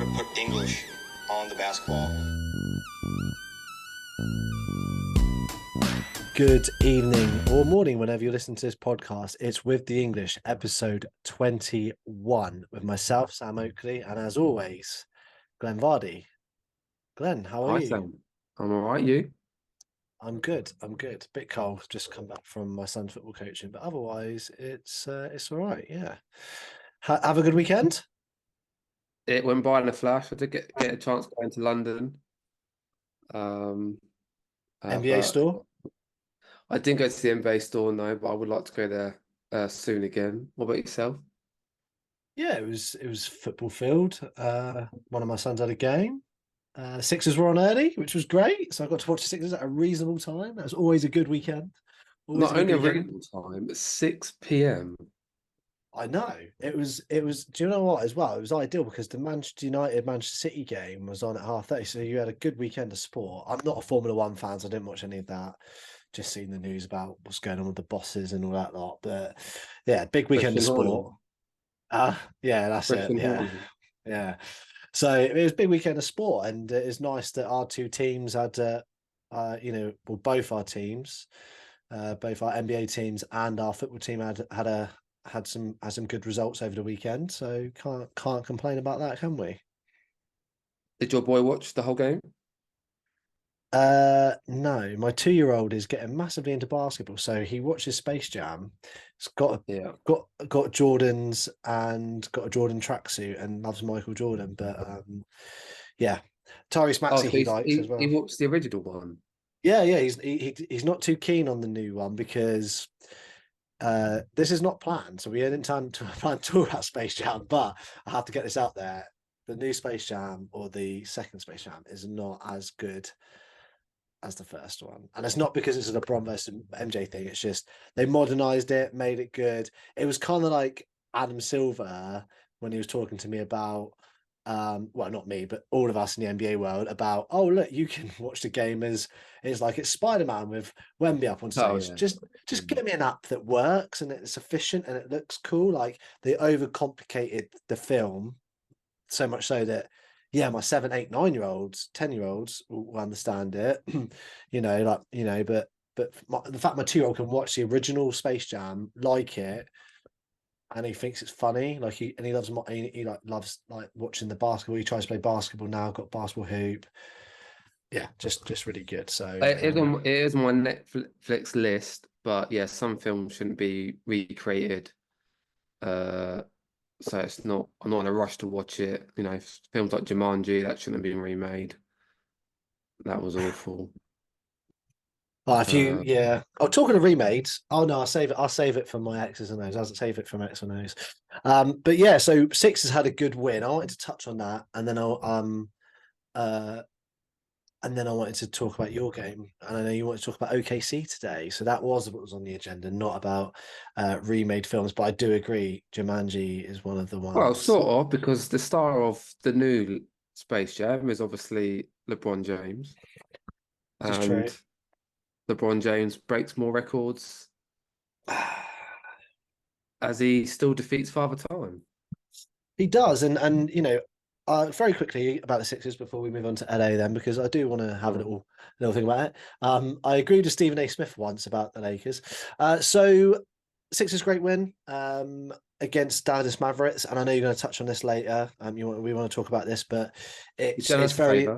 to put English on the basketball. Good evening or morning, whenever you listen to this podcast. It's With the English, episode 21, with myself, Sam Oakley, and as always, Glen Vardy. Glen, how are Hi, you? Sam. I'm all right. You? I'm good. Bit cold. Just come back from my son's football coaching, but otherwise, it's all right. Yeah. Have a good weekend. It went by in a flash. I did get a chance going to London. NBA But store. I didn't go to the NBA store, no, but I would like to go there soon again. What about yourself? Yeah, it was football field. One of my sons had a game. The Sixers were on early, which was great. So I got to watch the Sixers at a reasonable time. That was always a good weekend. Always Not a good only a weekend. reasonable time, it's 6 p.m. I know. It was. Do you know what? As well, it was ideal because the Manchester United Manchester City game was on at 30:30. So you had a good weekend of sport. I'm not a Formula One fan, so I didn't watch any of that. Just seen the news about what's going on with the bosses and all that lot. But yeah, big weekend of Christian sport. Horner. Yeah, that's it. Christian Yeah, Horner. yeah. So it was a big weekend of sport, and it's nice that our two teams had, well, both our teams, both our NBA teams and our football team had some good results over the weekend. So can't complain about that, can we? Did your boy watch the whole game? No, my 2-year-old is getting massively into basketball, so he watches Space Jam. He's got Yeah. Jordans and got a Jordan tracksuit and loves Michael Jordan. But yeah, Tyrese Oh, Maxey so he likes as he well. watched the original one. Yeah, he's not too keen on the new one because this is not planned. So we didn't plan to talk about Space Jam, but I have to get this out there. The new Space Jam or the second Space Jam is not as good as the first one. And it's not because it's a LeBron versus MJ thing. It's just they modernized it, made it good. It was kind of like Adam Silver when he was talking to me about well, not me, but all of us in the NBA world about, oh look, you can watch the game as it's like it's Spider-Man with Wemby up on Oh, stage. yeah. Just give me an app that works and it's efficient and it looks cool. Like they overcomplicated the film so much so that my 7, 8, 9-year-olds, 10-year-olds will understand it. But the fact my 2-year-old can watch the original Space Jam, like it, and he thinks it's funny. Like he loves like watching the basketball. He tries to play basketball now. Got basketball hoop. Yeah, just really good. So It is on my Netflix list, but yeah, some films shouldn't be recreated. So I'm not in a rush to watch it. You know, films like Jumanji, that shouldn't have been remade. That was awful. if you talking of remakes. Oh no, I'll save it for my X's and O's. I'll save it from X and O's. But yeah, so Six has had a good win. I wanted to touch on that, and then I wanted to talk about your game, and I know you want to talk about OKC today. So that was what was on the agenda, not about remade films. But I do agree, Jumanji is one of the ones. Well, sort of, because the star of the new Space Jam is obviously LeBron James, This is true. and LeBron James breaks more records as he still defeats Father Time. He does, and very quickly about the Sixers before we move on to LA, then, because I do want to have a little thing about it. I agreed with Stephen A. Smith once about the Lakers. So Sixers great win against Dallas Mavericks, and I know you're going to touch on this later. We want to talk about this, but it's very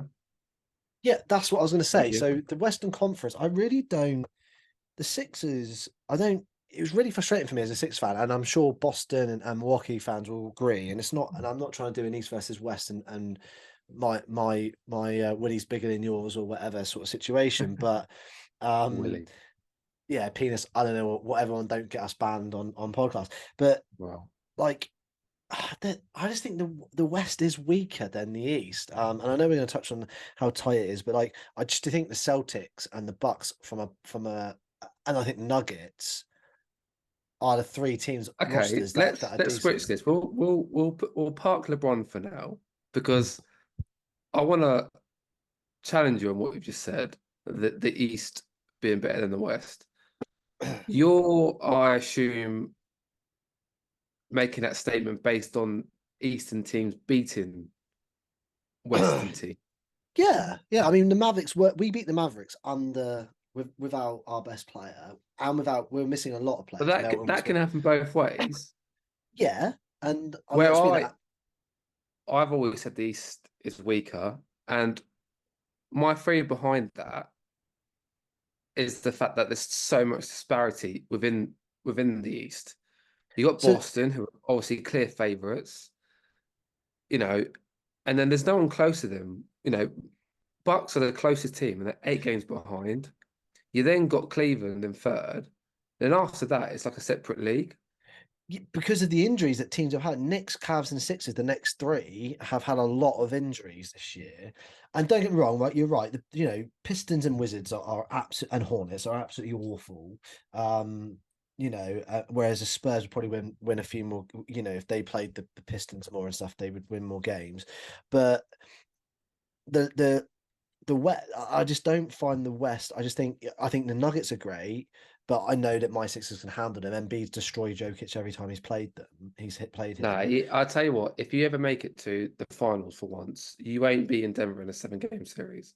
yeah. That's what I was going to say. So the Western Conference, I really don't. The Sixers, I don't. It was really frustrating for me as a Sixers fan, and I'm sure Boston and Milwaukee fans will agree. And it's not, and I'm not trying to do an East versus West and my Willie's bigger than yours or whatever sort of situation. But Willie. yeah, penis. I don't know what everyone don't get us banned on podcasts, but Wow. like. I just think the West is weaker than the East, and I know we're going to touch on how tight it is, but like I just think the Celtics and the Bucks and I think Nuggets are the three teams Okay, rosters that are let's switch decent. this. We'll park LeBron for now because I want to challenge you on what you've just said. The East being better than the West. I assume, making that statement based on Eastern teams beating Western team. Yeah. I mean, the Mavericks we beat the Mavericks without our best player and we're missing a lot of But players. Melvin was that can happen both ways. yeah, and I mean, Where I've always said the East is weaker, and my theory behind that is the fact that there's so much disparity within the East. You got so Boston, who are obviously clear favourites, you know, and then there's no one close to them. You know, Bucks are the closest team, and they're 8 games behind. You then got Cleveland in third. Then after that, it's like a separate league. because of the injuries that teams have had, Knicks, Cavs, and Sixers, the next three have had a lot of injuries this year. And don't get me wrong, right? You're right. Pistons and Wizards are absolute, and Hornets are absolutely awful. Whereas the Spurs would probably win a few more. If they played the Pistons more and stuff, they would win more games. But the West, I just don't find the West. I think the Nuggets are great, but I know that my Sixers can handle them. Embiid's destroyed Jokic every time he's played them. Played him. No, I'll tell you what, if you ever make it to the finals for once, you ain't beating Denver in a 7-game series.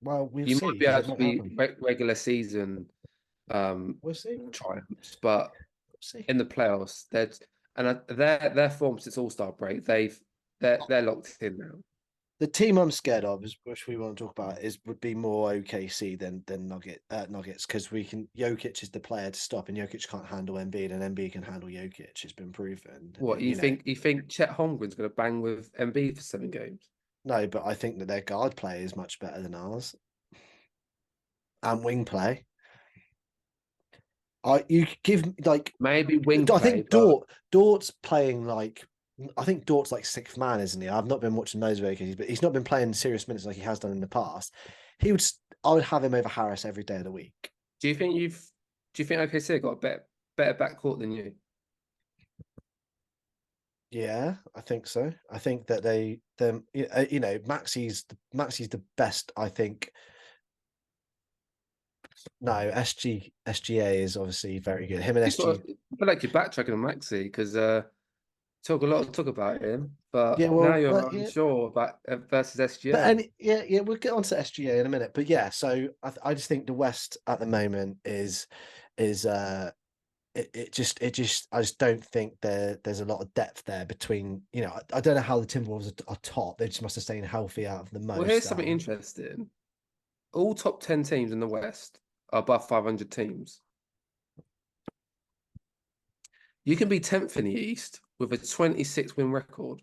Well, we'll You see might be because able it to might be happen. regular season We'll see. triumphs, but We'll see. in the playoffs, their form since All-Star break, they're locked in now. The team I'm scared of, which we want to talk about, would be more OKC than Nuggets, because Jokic is the player to stop, and Jokic can't handle Embiid, and Embiid can handle Jokic. It's been proven. What you think Chet Holmgren's going to bang with Embiid for 7 games? No, but I think that their guard play is much better than ours, and wing play. You give maybe wing I play, think but Dort's playing like. I think Dort's like sixth man, isn't he? I've not been watching those vacancies, but he's not been playing serious minutes like he has done in the past. I would have him over Harris every day of the week. do you think OKC got a better backcourt than you? Yeah, I think so. I think that Maxi's the best. I think. No, SGA is obviously very good. Him and I SG. feel like you're backtracking on Maxi because talk about him, Yeah, but now well, you're yeah. unsure about versus SGA. But we'll get on to SGA in a minute. But yeah, so I just think the West at the moment is I just don't think there's a lot of depth there between I don't know how the Timberwolves are top. They just must have stayed healthy out of the most. Well, here's something interesting. All top 10 teams in the West are above 500 teams. You can be 10th in the East with a 26-win record.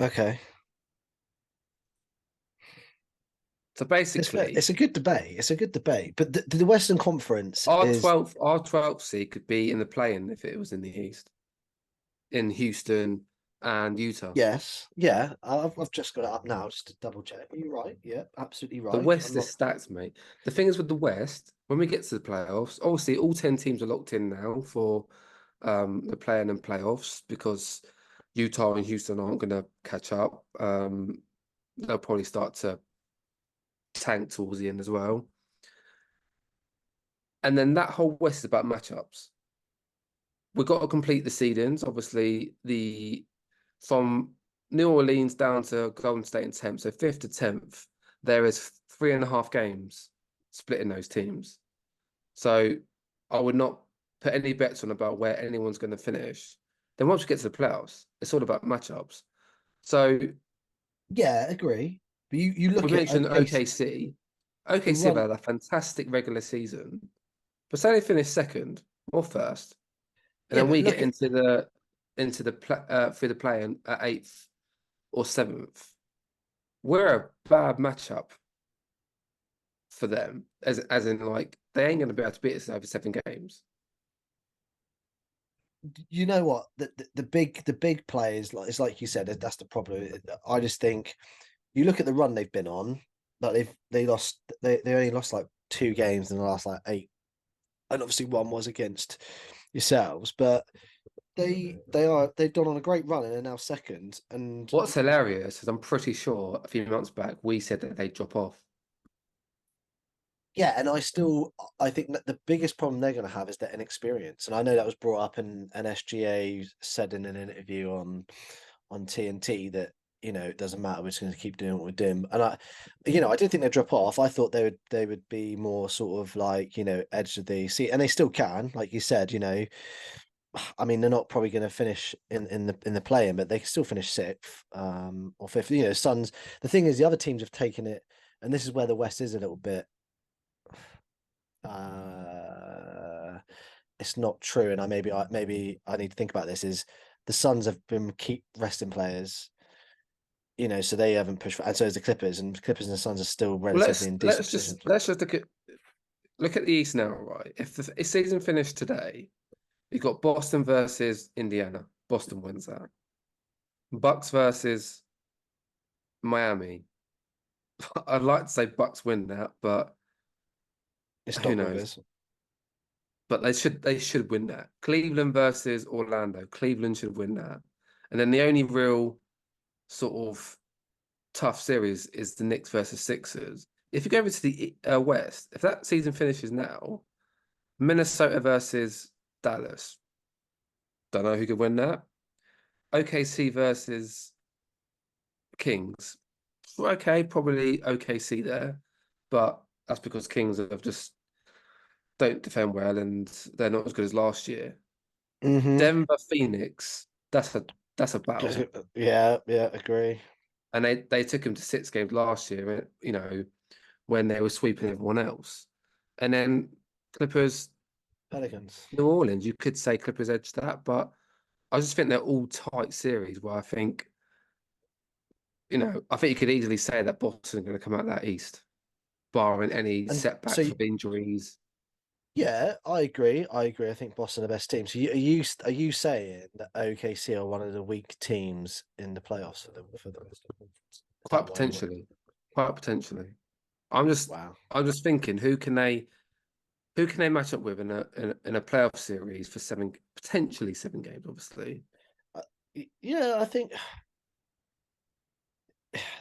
Okay. So basically, it's a good debate. It's a good debate. But the Western Conference our is 12th seed could be in the play-in if it was in the East, in Houston and Utah. yes, yeah. I've just got it up now just to double check. You're right. Yeah, absolutely right. The West is stacked, mate. The thing is with the West, when we get to the playoffs, obviously all 10 teams are locked in now for the play-in and playoffs because Utah and Houston aren't going to catch up. They'll probably start to tank towards the end as well. And then that whole West is about matchups. We've got to complete the seedings. Obviously, from New Orleans down to Golden State and 10th, so 5th to 10th, there is 3.5 games split in those teams. So I would not put any bets on about where anyone's going to finish. Then once we get to the playoffs, it's all about matchups. So yeah, agree. But you look we at mentioned OKC. OKC have had a fantastic regular season, but say they finish second or first, and then we get into the through the play-in at 8th or 7th. We're a bad matchup for them, as in like they ain't going to be able to beat us over 7 games. You know what the big players, like it's like you said, that's the problem. I just think you look at the run they've been on, like they only lost like 2 games in the last like 8, and obviously one was against yourselves, but they've gone on a great run and they're now second. And What's hilarious is I'm pretty sure a few months back we said that they'd drop off. yeah, and I think that the biggest problem they're going to have is their inexperience, and I know that was brought up, and SGA said in an interview on TNT that, it doesn't matter. We're just going to keep doing what we're doing. And I didn't think they'd drop off. I thought they would be more sort of like, edge of the seat, and they still can, like you said. I mean, they're not probably going to finish in the play-in, but they can still finish sixth, or fifth. Suns. The thing is, the other teams have taken it, and this is where the West is a little bit. It's not true, and maybe I need to think about this. Is the Suns have been keep resting players, so they haven't pushed for, and so is the Clippers, and Clippers and the Suns are still Well, relatively in decent positions. let's just look at the East now, right? If the season finished today, you've got Boston versus Indiana. Boston wins that. Bucks versus Miami. I'd like to say Bucks win that, but It's who not knows? Rivers. But they should win that. Cleveland versus Orlando. Cleveland should win that. And then the only real sort of tough series is the Knicks versus Sixers. If you go over to the West, if that season finishes now, Minnesota versus Dallas. Don't know who could win that. OKC versus Kings. Okay, probably OKC there, but that's because Kings have just don't defend well and they're not as good as last year. Mm-hmm. Denver Phoenix. That's a battle. Yeah, agree. And they took him to 6 games last year, when they were sweeping everyone else. And then Clippers, Pelicans. New Orleans, you could say Clippers edged that, but I just think they're all tight series where I think, I think you could easily say that Boston are going to come out that East, barring any And setbacks so of injuries. yeah, I agree. I think Boston are the best team. So are you saying that OKC are one of the weak teams in the playoffs for the Western Conference? Is Quite that why you potentially. Quite potentially. I'm just Wow. thinking, who can they match up with in a playoff series for potentially 7 games, obviously. Yeah, I think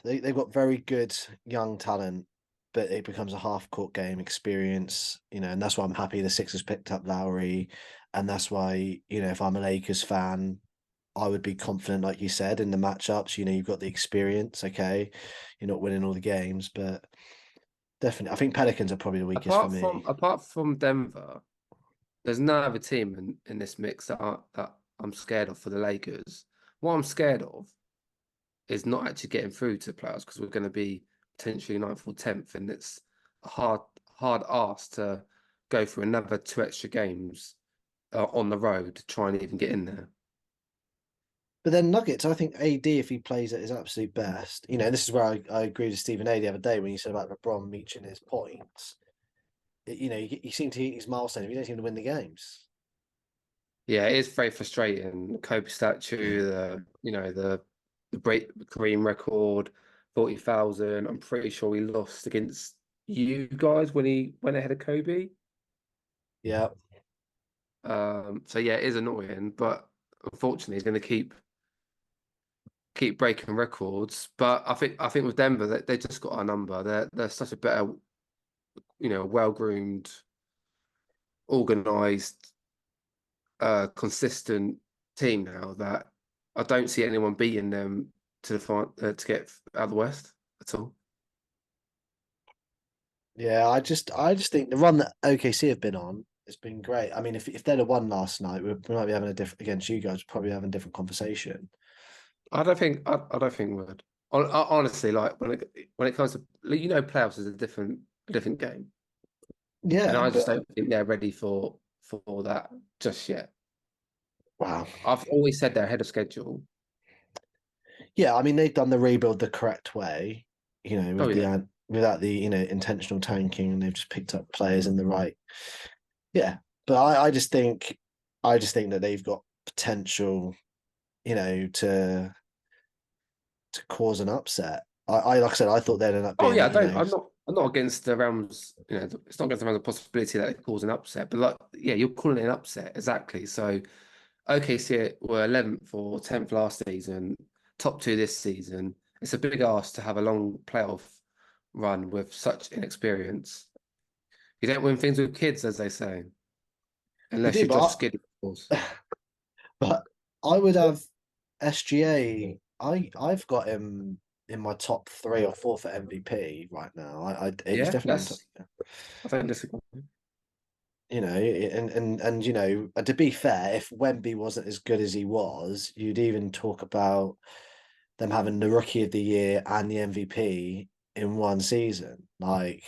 they've got very good young talent, but it becomes a half court game experience, and that's why I'm happy the Sixers picked up Lowry, and that's why, if I'm a Lakers fan, I would be confident, like you said, in the matchups. You've got the experience. Okay, you're not winning all the games, but definitely, I think Pelicans are probably the weakest for me. Apart from Denver, there's no other team in this mix that I'm scared of for the Lakers. What I'm scared of is not actually getting through to the playoffs because we're going to be potentially 9th or 10th, and it's a hard ask to go through another 2 extra games on the road to try and even get in there. But then Nuggets, I think AD, if he plays at his absolute best, this is where I agreed with Stephen A the other day when you said about LeBron reaching his points. You seem to hit his milestone. You don't seem to win the games. Yeah, it is very frustrating. The Kobe statue, the break Kareem record, 40,000. I'm pretty sure he lost against you guys when he went ahead of Kobe. Yeah. So yeah, it is annoying, but unfortunately, he's going to keep breaking records. But I think with Denver, they just got our number. They're such a better, well-groomed, organized, consistent team now that I don't see anyone beating them to get out of the West at all. Yeah, I just think the run that OKC have been on has been great. I mean, if they'd have won last night, we might be having a different against you guys. Probably having a different conversation. I don't think we would. Honestly, like when it comes to playoffs is a different game, Yeah, and I just but don't think they're ready for that just yet. wow. I've always said they're ahead of schedule. Yeah, I mean they've done the rebuild the correct way. Without the intentional tanking, and they've just picked up players in the right. Yeah, but I just think that they've got potential, to cause an upset. Like I said, I thought they'd end up Oh being. yeah, I'm not against the Rams. It's not against the Rams' possibility that it cause an upset. But you're calling it an upset exactly. So, OKC were 11th or 10th last season, top 2 this season. It's a big ask to have a long playoff run with such inexperience. You don't win things with kids, as they say, unless do, you're but Josh Giddey, of course. but I would have SGA, I've got him in my top 3 or 4 for MVP right now. He's Yeah, definitely in top. I don't disagree. You know, and you know, and to be fair, if Wemby wasn't as good as he was, you'd even talk about them having the Rookie of the Year and the MVP in one season, like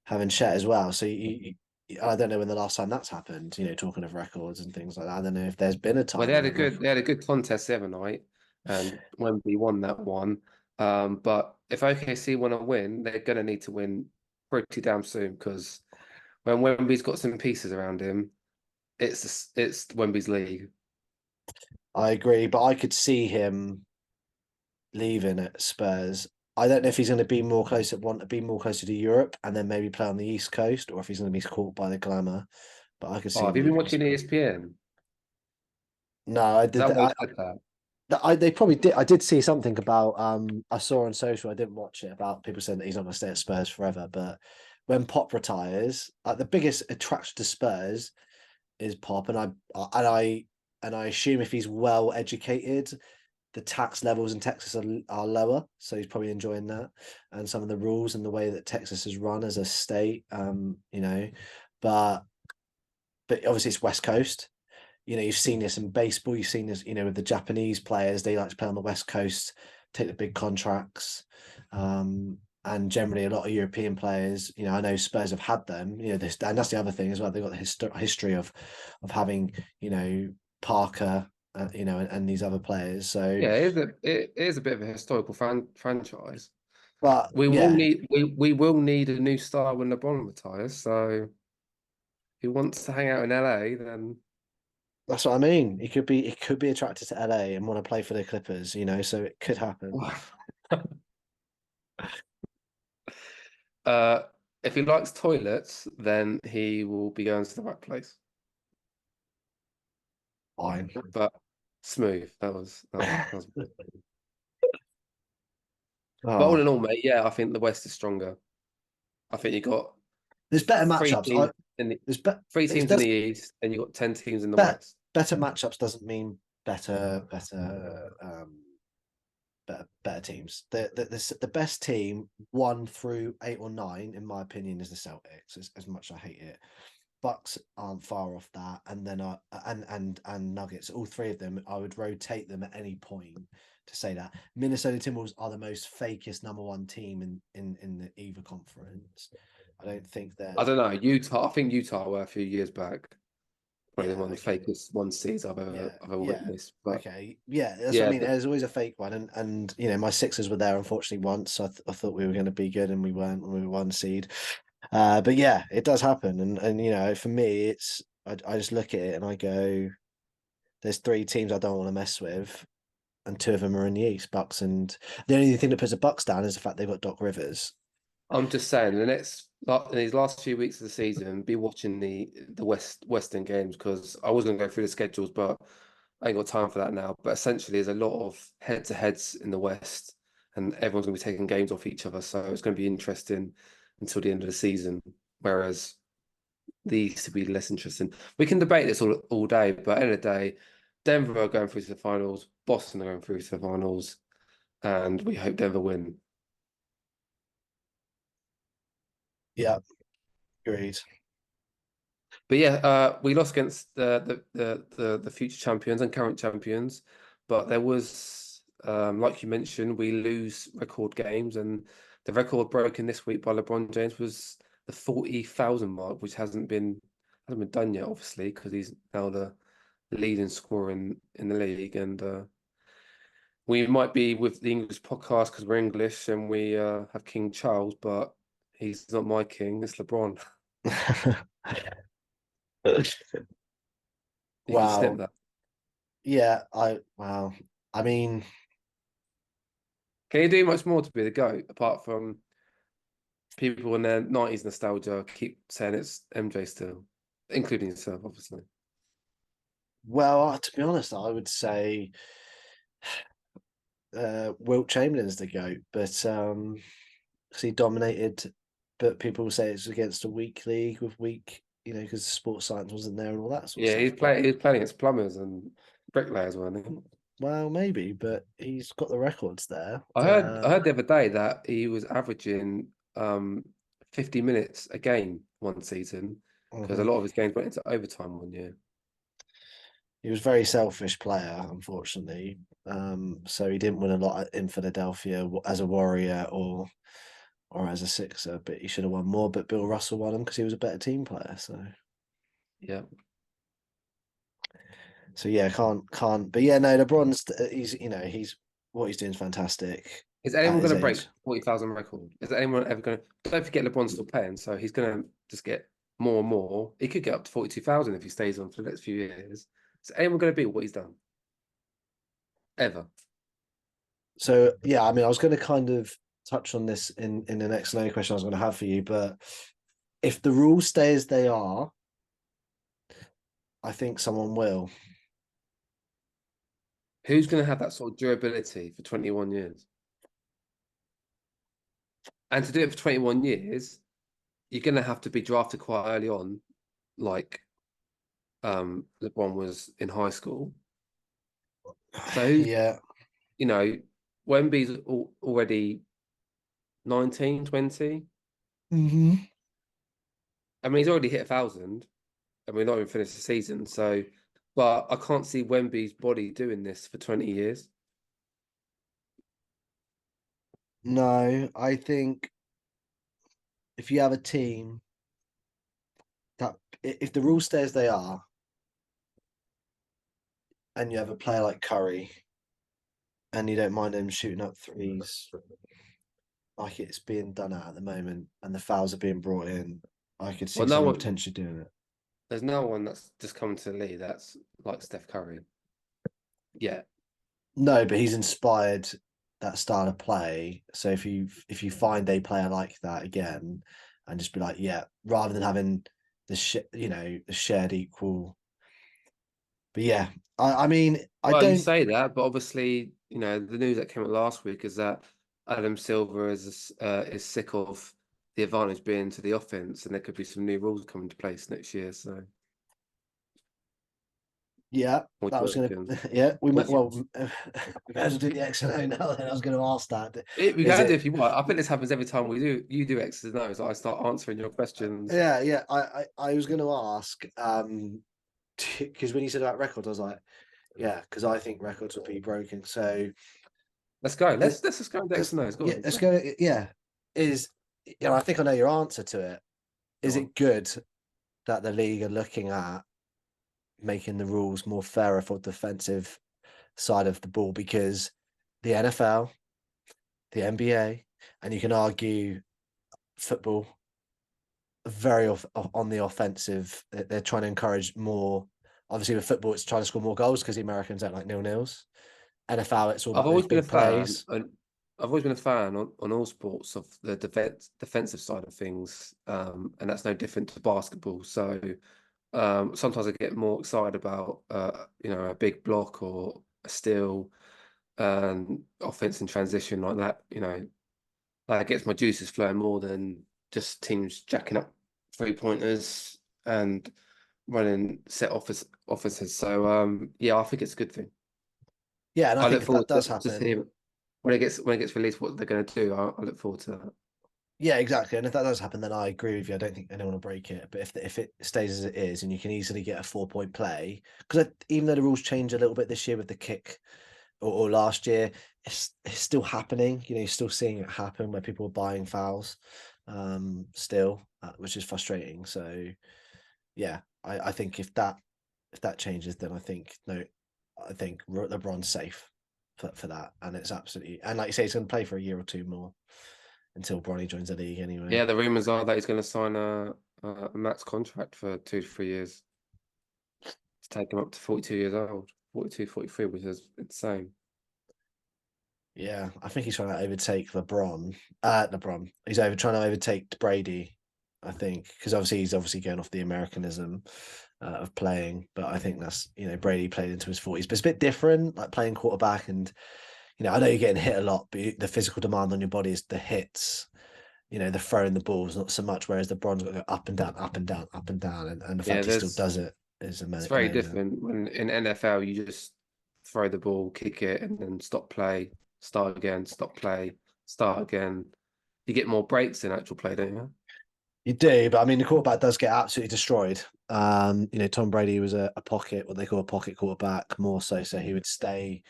having Chet as well. So I don't know when the last time that's happened. You know, talking of records and things like that. I don't know if there's been a Well, time when they had a good contest the other night, and Wemby won that one. But if OKC want to win, they're going to need to win pretty damn soon because when Wemby's got some pieces around him, it's Wemby's league. I agree, but I could see him leaving at Spurs. I don't know if he's going to be more closer, want to be more closer to Europe, and then maybe play on the East Coast, or if he's going to be caught by the glamour. But I could see Oh, him have you been leaving watching Spurs. ESPN? No, I Is did. that why you said that? They probably did. I did see something about. I saw on social. I didn't watch it about people saying that he's not going to stay at Spurs forever. But when Pop retires, the biggest attraction to Spurs is Pop, and I assume if he's well educated, the tax levels in Texas are lower, so he's probably enjoying that, and some of the rules and the way that Texas is run as a state. You know, but obviously it's West Coast. You know, you've seen this in baseball. You've seen this, you know, with the Japanese players. They like to play on the West Coast, take the big contracts, and generally a lot of European players. You know, I know Spurs have had them. You know, this and that's the other thing as well. They've got the history of having, you know, Parker, you know, and these other players. So, Yeah, it is a bit of a historical franchise. but yeah, We will need a new star when LeBron retires. So if he wants to hang out in LA, then that's what I mean. He could be attracted to LA and want to play for the Clippers. You know, so it could happen. uh, if he likes toilets, then he will be going to the right place. Fine. But smooth. That was. But all Oh, in all, mate, yeah, I think the West is stronger. I think you got there's better three matchups. teams in the There's be- three there's teams in better the East, and you got 10 teams in the bet West. better matchups doesn't mean better teams. The best team 1 through 8 or 9, in my opinion, is the Celtics. As much as I hate it, Bucks aren't far off that, and then and Nuggets. All three of them, I would rotate them at any point to say that Minnesota Timberwolves are the most fakest #1 team in the either conference. I don't think I they're don't know. Utah, I think Utah were a few years back. Probably yeah one of the okay. fakest one seeds Yeah, I've ever yeah. witnessed. But Okay. Yeah, that's what I yeah, mean. There's always a fake one. And you know, my Sixers were there unfortunately once. So I thought we were going to be good and we weren't when we were 1 seed. But yeah, it does happen. And you know, for me, I just look at it and I go, there's 3 teams I don't want to mess with, and 2 of them are in the East, Bucks. And the only thing that puts the Bucks down is the fact they've got Doc Rivers. I'm just saying in these last few weeks of the season, be watching the Western games because I was going to go through the schedules, but I ain't got time for that now. But essentially, there's a lot of head-to-heads in the West, and everyone's going to be taking games off each other. So it's going to be interesting until the end of the season. Whereas the East will be less interesting. We can debate this all day, but at the end of the day, Denver are going through to the finals, Boston are going through to the finals, and we hope Denver win. Yeah, agreed. But yeah, we lost against the future champions and current champions, but there was, like you mentioned, we lose record games, and the record broken this week by LeBron James was the 40,000 mark, which hasn't been done yet, obviously, because he's now the leading scorer in the league, and we might be with the English podcast because we're English and we have King Charles, but he's not my king. It's LeBron. You can snip Wow. that. Yeah, wow. I mean, Can you do much more to be the GOAT apart from people in their 90s nostalgia keep saying it's MJ still, including yourself, obviously? well, to be honest, I would say Wilt Chamberlain's the GOAT, but 'cause he dominated, but people say it's against a weak league with weak, you know, because the sports science wasn't there and all that sort of Yeah, stuff. But he's playing against plumbers and bricklayers, weren't he? Well, maybe, but he's got the records there. I heard the other day that he was averaging 50 minutes a game one season because a Mhm. lot of his games went into overtime one year. He was a very selfish player, unfortunately. So he didn't win a lot in Philadelphia as a Warrior or as a Sixer, but he should have won more. But Bill Russell won him because he was a better team player. Yeah. So yeah, can't. But yeah, no, LeBron's he's what he's doing is fantastic Is at anyone his going to break age. 40,000 record? Is anyone ever going to? Don't forget LeBron's still paying, so he's going to just get more and more. He could get up to 42,000 if he stays on for the next few years. Is anyone going to beat what he's done? Ever? So yeah, I mean, I was going to kind of touch on this in the next low question I was going to have for you, but if the rules stay as they are, I think someone will. Who's going to have that sort of durability for 21 years? And to do it for 21 years, you're going to have to be drafted quite early on, like LeBron was in high school. So who's, Yeah. you know, Wemby's already 19, 20. Mm-hmm. I mean, he's already hit 1,000, and we're not even finished the season. So, but I can't see Wemby's body doing this for 20 years. No, I think if you have a team that if the rules stay as they are, and you have a player like Curry, and you don't mind him shooting up threes, like it's being done at the moment, and the fouls are being brought in, I could see Well, no someone one, potentially doing it. there's no one that's just come to the league that's like Steph Curry. Yeah. No, but he's inspired that style of play. So if you find a player like that again, and just be like, yeah, rather than having the shared equal. But yeah, I mean, I Well, you don't. say that, but obviously, the news that came out last week is that Adam Silver is sick of the advantage being to the offense, and there could be some new rules coming into place next year. So, Yeah, what that do was you gonna. reckon? Yeah, we might. What's your- Well, we better do the X and O now. Then I was going to ask that. We Is can do it? if you want. I think this happens every time we do. You do X's and O's. I start answering your questions. Yeah, yeah. I was going to ask. Because when you said about records, I was like, yeah, because I think records will be broken. So Let's go. it, Let's just go with X's and O's. Go yeah, on. let's go. Yeah, is I think I know your answer to it. Go Is on. it good that the league are looking at making the rules more fairer for defensive side of the ball? Because the NFL, the NBA, and you can argue football very on the offensive. They're trying to encourage more. Obviously, with football, it's trying to score more goals because the Americans don't like nil-nils. NFL, it's all I've about those always been a big fan, plays. and I've always been a fan on all sports of the defensive side of things, and that's no different to basketball. So sometimes I get more excited about a big block or a steal and offense in transition like that. That gets my juices flowing more than just teams jacking up 3-pointers and running set offenses. So yeah, I think it's a good thing. Yeah, and I I think look if that forward does to happen, seeing when it gets released what they're going to do. I look forward to that. yeah, exactly. And if that does happen, then I agree with you. I don't think anyone will break it. But if it stays as it is, and you can easily get a 4-point play, because even though the rules change a little bit this year with the kick or last year, it's still happening. You're still seeing it happen where people are buying fouls, still, which is frustrating. So yeah, I think if that changes, then I think no, I think LeBron's safe for that, and it's absolutely, and like you say, he's going to play for a year or two more until Bronny joins the league anyway. Yeah, the rumors are that he's going to sign a max contract for 2 to 3 years to take him up to 42 years old, 42, 43, which is insane. Yeah, I think he's trying to overtake LeBron. LeBron. He's trying to overtake Brady, I think, because he's going off the Americanism of playing. But I think that's Brady played into his 40s, but it's a bit different, like playing quarterback. And I know you're getting hit a lot, but the physical demand on your body is the hits. The throwing the balls, not so much. Whereas LeBron's got to go up and down, up and down, up and down, and the Yeah, fact he still does it is it's very amazing. different when in NFL you just throw the ball, kick it, and then stop play, start again, stop play, start again. You get more breaks in actual play, don't you? You do, but I mean, the quarterback does get absolutely destroyed. Tom Brady was a pocket, what they call a pocket quarterback, more so. So he would stay,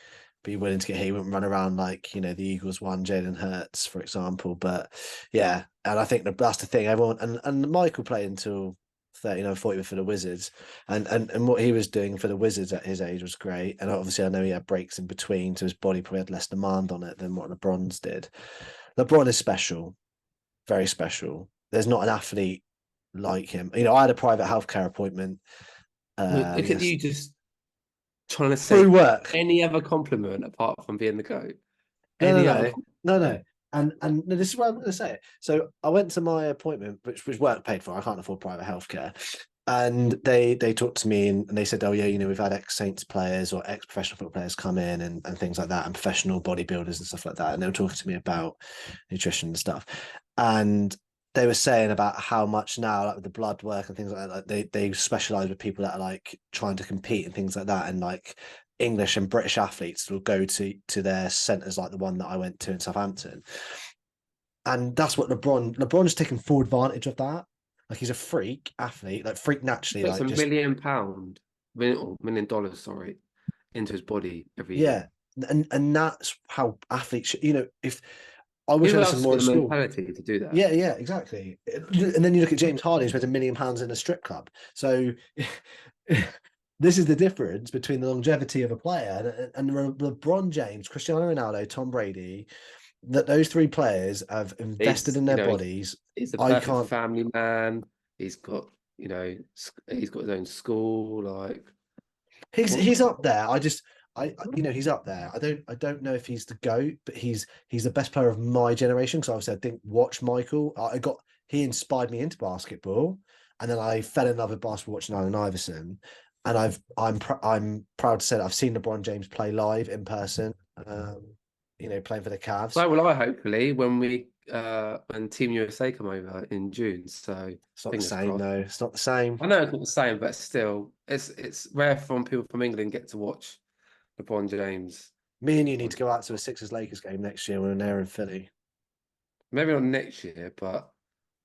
be willing to get hit. He wouldn't run around like, the Eagles one, Jalen Hurts, for example. But yeah, and I think that's the thing. Everyone, and Michael played until 40 for the Wizards. And what he was doing for the Wizards at his age was great. And obviously, I know he had breaks in between, so his body probably had less demand on it than what LeBron's did. LeBron is special, very special. There's not an athlete like him. I had a private healthcare appointment. Look at you just trying to say Through work. any other compliment apart from being the GOAT. No. And no, this is what I'm going to say. So I went to my appointment, which was work paid for. I can't afford private healthcare. And they talked to me and they said, oh yeah, we've had ex-Saints players or ex-professional football players come in and things like that, and professional bodybuilders and stuff like that. And they were talking to me about nutrition and stuff. And they were saying about how much now, like with the blood work and things like that, like they specialize with people that are like trying to compete and things like that. And like English and British athletes will go to their centres like the one that I went to in Southampton. And that's what LeBron's taken full advantage of that. Like he's a freak athlete, like freak naturally. It's like $1 million sorry, into his body every year. And that's how athletes should, if I wish I Who listened else more got at the school. mentality to do that? Yeah, exactly. And then you look at James Harden, who spent £1 million in a strip club. So this is the difference between the longevity of a player and LeBron James, Cristiano Ronaldo, Tom Brady. That those three players have invested in their bodies. He's a perfect family man. He's got, he's got his own school. Like he's up there. He's up there. I don't know if he's the GOAT, but he's the best player of my generation. Because obviously I didn't watch Michael. He inspired me into basketball, and then I fell in love with basketball watching Allen Iverson. And I'm proud to say that I've seen LeBron James play live in person. Playing for the Cavs. So will I, hopefully, when Team USA come over in June. So it's not the same, though. It's not the same. I know it's not the same, but still, it's rare for people from England get to watch LeBron James. Me and you need to go out to a Sixers Lakers game next year when they're in Philly. Maybe not next year, but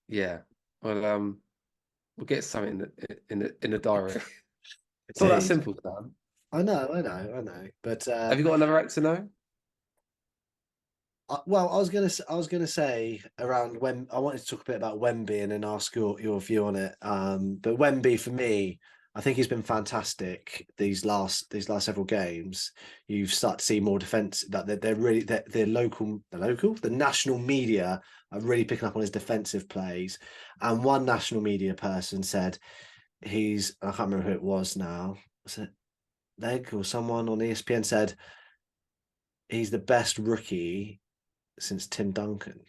yeah, we'll get something in the diary. It's not that simple, Sam. I know. But have you got another X and O? Well, I was gonna say around when I wanted to talk a bit about Wemby and then ask your view on it. But Wemby for me, I think he's been fantastic these last several games. You've started to see more defense that the national media are really picking up on his defensive plays. And one national media person said I can't remember who it was now. Was it Leg or someone on ESPN said he's the best rookie since Tim Duncan.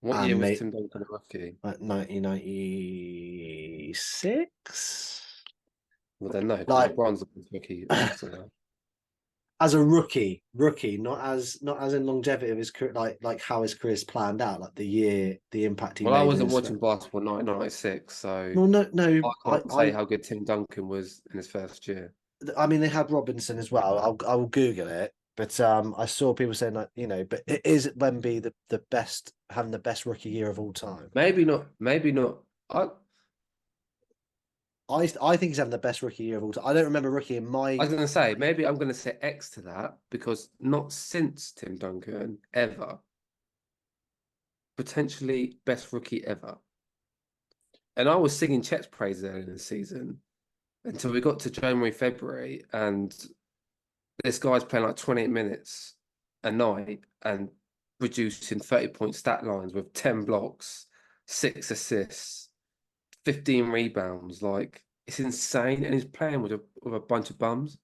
What year was Tim Duncan a rookie? Like 1996. Well, then no, like LeBron's a rookie. As a rookie, not as in longevity of his career, like how his career's planned out, like the impact he made. Well, I wasn't watching basketball in 1996, so no. I can't say how good Tim Duncan was in his first year. I mean, they had Robinson as well. I will Google it, but I saw people saying that but is Wemby the best, having the best rookie year of all time? Maybe not. I think he's having the best rookie year of all time. I don't remember rookie in my. I was going to say maybe I'm going to say X to that because not since Tim Duncan ever. Potentially best rookie ever. And I was singing Chet's praise early in the season until we got to January, February, and this guy's playing like 28 minutes a night and producing 30-point stat lines with 10 blocks, 6 assists, 15 rebounds. Like, it's insane. And he's playing with a bunch of bums.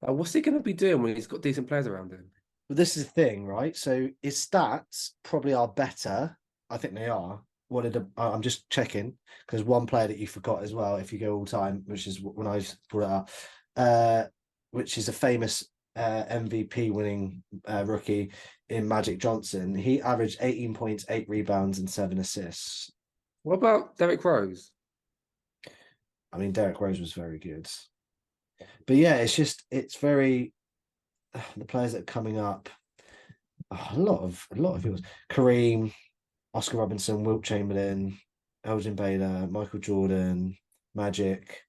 Like, what's he going to be doing when he's got decent players around him? But this is the thing, right? So his stats probably are better. I think they are. I'm just checking because one player that you forgot as well, if you go all time, which is when I brought it up, which is a famous MVP winning rookie in Magic Johnson. He averaged 18 points, 8 rebounds, and 7 assists. What about Derrick Rose? I mean, Derek Rose was very good. But yeah, it's very the players that are coming up. A lot of yours. Kareem, Oscar Robinson, Wilt Chamberlain, Elgin Baylor, Michael Jordan, Magic.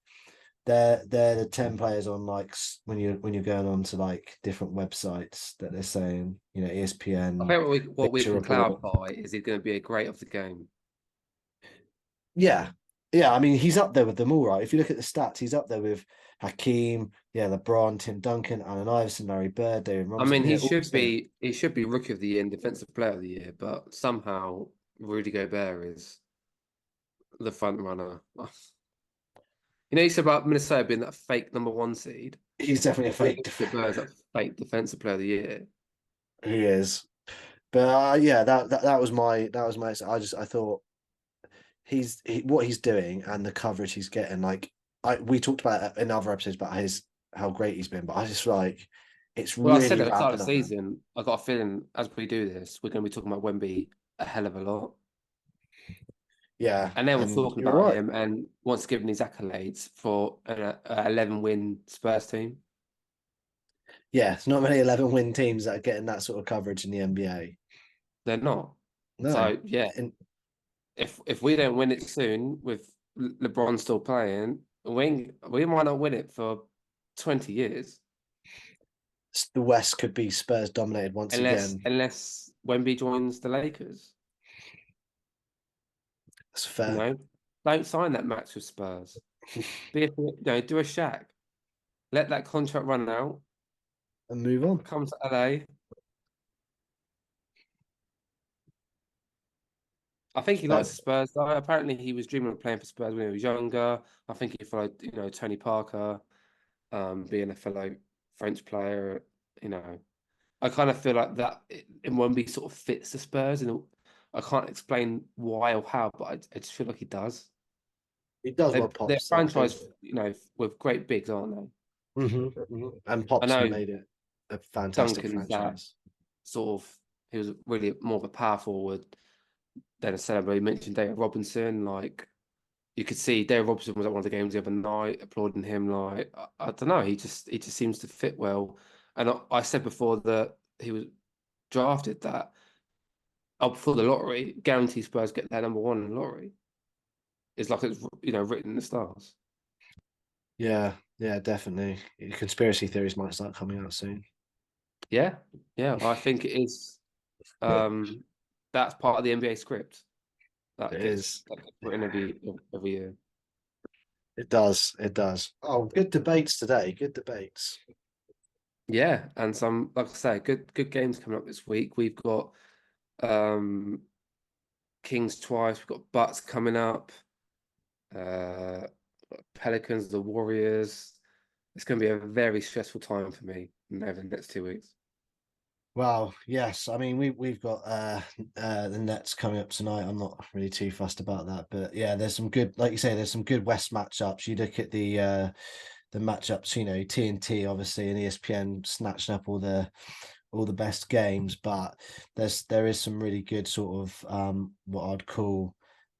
They're the 10 players on like when you're going on to like different websites that they're saying, I ESPN, think what we Picture can Report. clarify is he's going to be a great of the game. Yeah. Yeah, I mean he's up there with them all, right? If you look at the stats, he's up there with Hakeem, LeBron, Tim Duncan, Allen Iverson, Larry Bird, David I Robinson. mean, Yeah, all saying he should be Rookie of the Year and Defensive Player of the Year, but somehow Rudy Gobert is the front runner. You said about Minnesota being that fake number 1 seed. he's definitely a fake. Gobert's that fake Defensive Player of the Year. He is. But yeah, that was my I thought what he's doing and the coverage he's getting. Like we talked about it in other episodes about how great he's been, but I just like it's Well, I really said at the start of ramping the up. season, I got a feeling as we do this, we're going to be talking about Wemby a hell of a lot. Yeah, And then we're and talking you're about right. him and wants given his accolades for an 11-win Spurs team. Yeah, it's not many 11-win teams that are getting that sort of coverage in the NBA. They're not. No, So yeah, and if we don't win it soon with LeBron still playing, we might not win it for 20 years. the West could be Spurs dominated once again. Unless Wemby joins the Lakers. That's fair. Don't sign that max with Spurs. Do a Shaq. Let that contract run out. And move on. Come to LA. I think he likes the Spurs though. Apparently he was dreaming of playing for Spurs when he was younger. I think he followed, Tony Parker, being a fellow French player, I kind of feel like that in Wemby sort of fits the Spurs, and I can't explain why or how, but I just feel like he does. He does They're what Pops said. franchise, with great bigs, aren't they? And I Pops know made it a fantastic Duncan's that franchise. sort of. He was really more of a power forward than a centre. You mentioned David Robinson, like you could see David Robinson was at one of the games the other night, applauding him. Like I don't know, he just seems to fit well. And I said before that he was drafted that before the lottery, guaranteed Spurs get their number 1 in the lottery. It's like it's written in the stars. Yeah, definitely. Conspiracy theories might start coming out soon. Yeah, I think it is. That's part of the NBA script. That gets written every year. It does. Oh, good debates today. Good debates. Yeah, and some, like I say, good games coming up this week. We've got Kings twice. We've got Bucks coming up. Pelicans, the Warriors. It's going to be a very stressful time for me over the next 2 weeks. Well, yes. I mean, we've got the Nets coming up tonight. I'm not really too fussed about that, but yeah, there's some good, like you say, there's some good West matchups. You look at the matchups, TNT obviously and ESPN snatching up all the best games, but there is some really good sort of what I'd call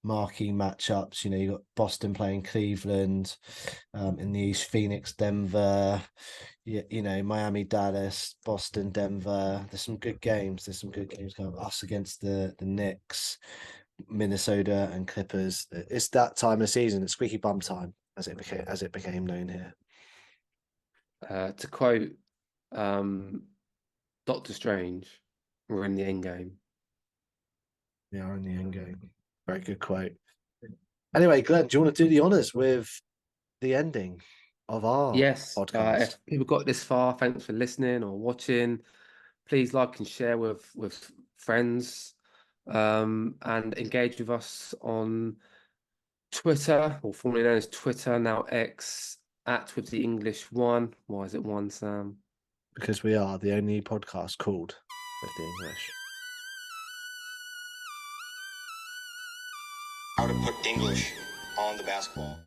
marquee matchups. You got Boston playing Cleveland, in the East, Phoenix, Denver, Miami, Dallas, Boston, Denver. There's some good games. Coming up. Us against the Knicks, Minnesota and Clippers. It's that time of the season. It's squeaky bum time, as it became known here. To quote Doctor Strange, we're in the end game. Yeah, we're in the end game. Very good quote. Anyway, Glenn, do you want to do the honours with the ending of our podcast? If people got this far, thanks for listening or watching. Please like and share with friends, and engage with us on Twitter, or formerly known as Twitter, now X, @with the English one. Why is it one, Sam? Because we are the only podcast called With the English. How to put English on the basketball.